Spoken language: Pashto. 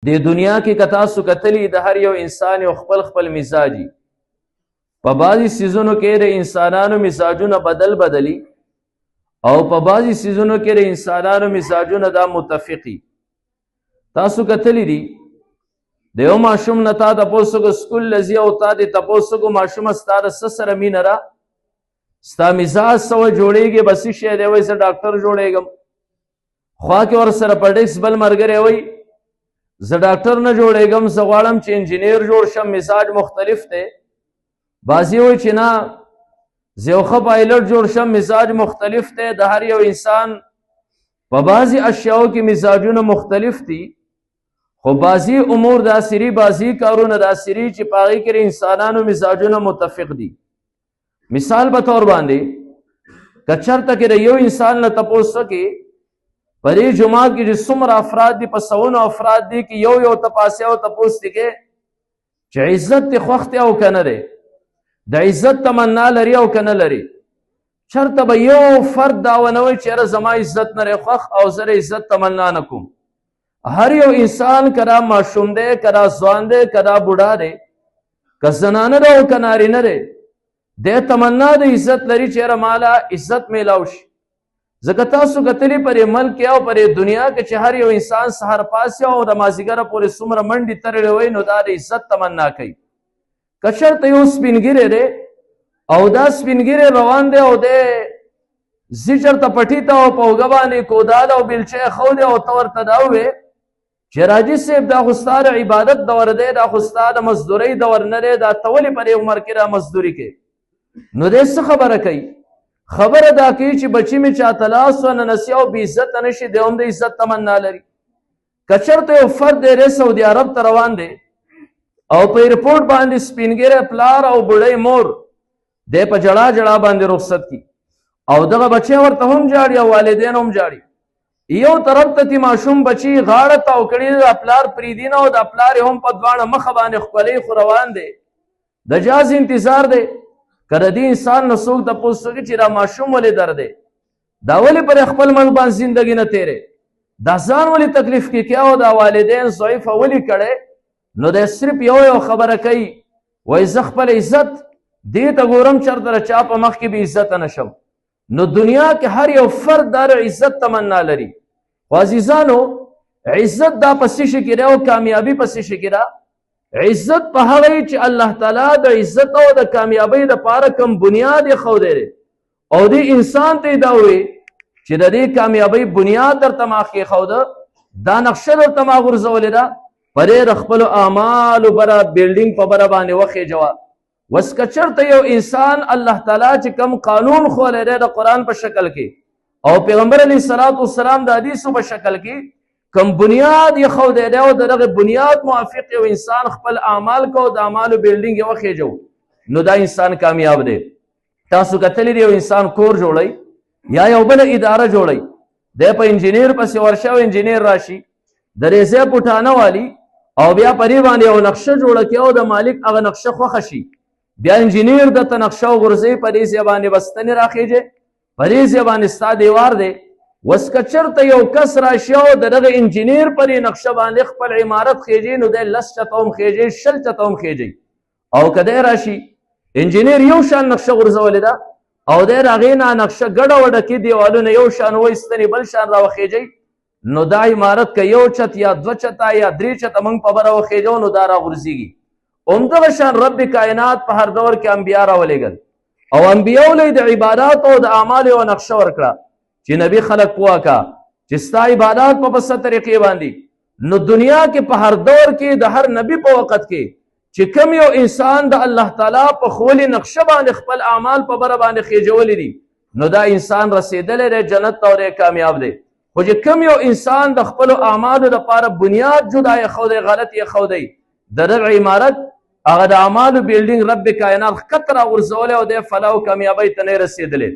د دنیا کې که تاسو کتلی د هر یو انسان یو خپل خپل مزاجي په بعضې څیزونو کې د انسانانو مزاجونه بدلی او په بعضې څیزونو کې د انسانانو مزاجونه دا متفقي. تاسو کتلی دي د یو ماشوم نه تا تپوس وکړو سکول له ځي او تا دې تپوس وکړو ماشومه ستا د څه سره مینه ده، ستا مزاج څه جوړېږي؟ به څه شی دی؟ وایي زه ډاکټر جوړېږم. خوا کې ورسره په ډیس بل ملګری وایي زه ډاکټر نه جوړېږم، زه غواړم چې انجینیر جوړ شم. مزاج مختلف دی. بعضې وایي چې نه زه یو ښه پایلټ جوړ شم. مزاج مختلف دی. د هر یو انسان په بعضې اشیاو کې مزاجونه مختلف دي، خو بعضې امور داسې دي، بعضې کارونه داسې دي چې په هغې کې د انسانانو مزاجونه متفق دي. مثال په طور باندې که چېرته کې د یو انسان نه تپوس وکړې په دې جومات کې چې څومره افراد دي، په سوونو افراد دي، کې یو تپاسې او تپوس دي کې چې عزت دې خوښ دی او که نه دی، د عزت تمنا لري او که نه لري. چېرته به یو فرد دا ونه وایي چې یاره زما عزت نه دی خوښ او زه د عزت تمنا نه کوم. هر یو انسان که دا ماشوم دی، که دا ځوان دی، که دا بوډا دی، که زنانه ده او که نارینه دی، دی تمنا د عزت لري چې یاره ماله عزت میلاو شي. ځکه تاسو کتلي په دې ملک کې او په دې دنیا کې چې هر یو انسان سهار پاسي او د مازدیګره پورې څومره منډې تړلې وي نو دا د عزت تمنا کوي. که چېرته یو سپین ږیری دی او دا سپین ږیری روان دی او دی ځي چېرته پټي ته او په اوږه باندې کودال او بیلچه یې ښودی او ته ورته دا ووې چې راجي صاحب دا خو ستا د عبادت دور دی، دا خو ستا د مزدورۍ دور نه دی، دا ته ولې په دې عمر کې را مزدوري کوې؟ نو دی څه خبره کوي؟ خبره دا کوي چې بچي مې چاته لاس وننسي او بې عزته نه شي، دی هم د عزت تمنا لري. که چېرته یو فرد دی سعودي عرب ته روان دی او په ایرپورټ باندې سپین ږیری پلار او بوډۍ مور دی په جړا جړا باندې رخصت کي او دغه بچی ورته هم جاړي او والدین هم جاړي. یو طرف ته تی ماشوم بچي غاړه تاو کړي د پلار پریدي نه او د پلار هم په دواړه مخه باندې ښکلی خو روان دی، د جاز انتظار دی. که د دې انسان نه څوک تپوس وکړي چې دا ماشوم ولې در دی، دا ولې پر خپل ملک باندې زندګي نه تیری، دا ځان ولې تکلیف کې کیا او دا والدین ضعیفه ولې کړی، نو دی صرف یو خبره کوي وایي زه خپل عزت دې ته ګورم چېرته د چا په مخ کې بې عزته نه شم. نو دنیا کې هر یو فرد دا د عزت تمنا لري. خو عزیزانو عزت دا په څه شي کې دی او کامیابي په څه شي کې ده؟ عزت په هغه چې الله تعالی د عزت او د کامیابۍ دپاره کوم بنیاد یې ښودی دی او دې انسان ته یې دا ووایي چې د دې کامیابۍ بنیاد درته ما کېښوده، دا نقشه درته ما غورځولې ده، په دې د خپلو اعمالو بره بلډینګ په بره باندې وخېجوه. وس که چېرته یو انسان الله تعالی چې کوم قانون ښولی دی د قرآن په شکل کې او پیغمبر علیه الصلاة والسلام د حدیثو په شکل کې کوم بنیاد یې ښودی دی او د دغه بنیاد موافق یو انسان خپل اعمال کو د اعمالو بلډینګ یې وخېجو نو دا انسان کامیاب دی. تاسو کتلی دی یو انسان کور جوړی یا یو بله اداره جوړی، دی په انجینیر پسې ورشه او انجینیر راشي د دې ځای پوټانه والي او بیا په دې باندې یو نقشه جوړه کړي او د مالک هغه نقشه خوښه شي، بیا انجینیر درته نقشه وغورځوي، په دې ځای باندې به ستنې راخېږي، په دې ځای باندې ستا دیوار دی. وس که چېرته یو کس راشي او د دغه انجینیر په دې نقشه باندې خپل عمارت خېږي نو دی 10 چته هم خېږي 20 چته هم خېږي. او که دی راشي انجینیر یو شان نقشه غورځولې ده او دی د هغې نه نقشه ګډه وډه کړي، دیوالونه یو شان وایي، ستنې بل شان راوخېږي، نو دا عمارت که یو چت یا 2 چته یا 3 چته موږ په بره وخېږو نو دا راغورځېږي. همدغه شان رب کائنات په هر دور کې انبیا راولېږل او انبیاو له د عبادات او د اعمالو یوه نقشه ورکړه چې نبي خلک پوه کا چې ستا عبادات په څه طریقې باندې. نو دنیا کې په هر دور کې د هر نبي په وخت کې چې کوم یو انسان د الله تعالی په ښولې نقشه باندې خپل اعمال په بره باندې خېجولی دي نو دا انسان رسېدلی دی جنت ته او دی کامیاب دی. خو چې کوم یو انسان د خپلو اعمالو دپاره بنیاد جدا یې ښودی، غلط یې ښودی، د دغه عمارت هغه د اعمالو بلډینګ رب کائنات ښکته راغورځولی او دی فلاح او کامیابۍ ته نه یې رسېدلی.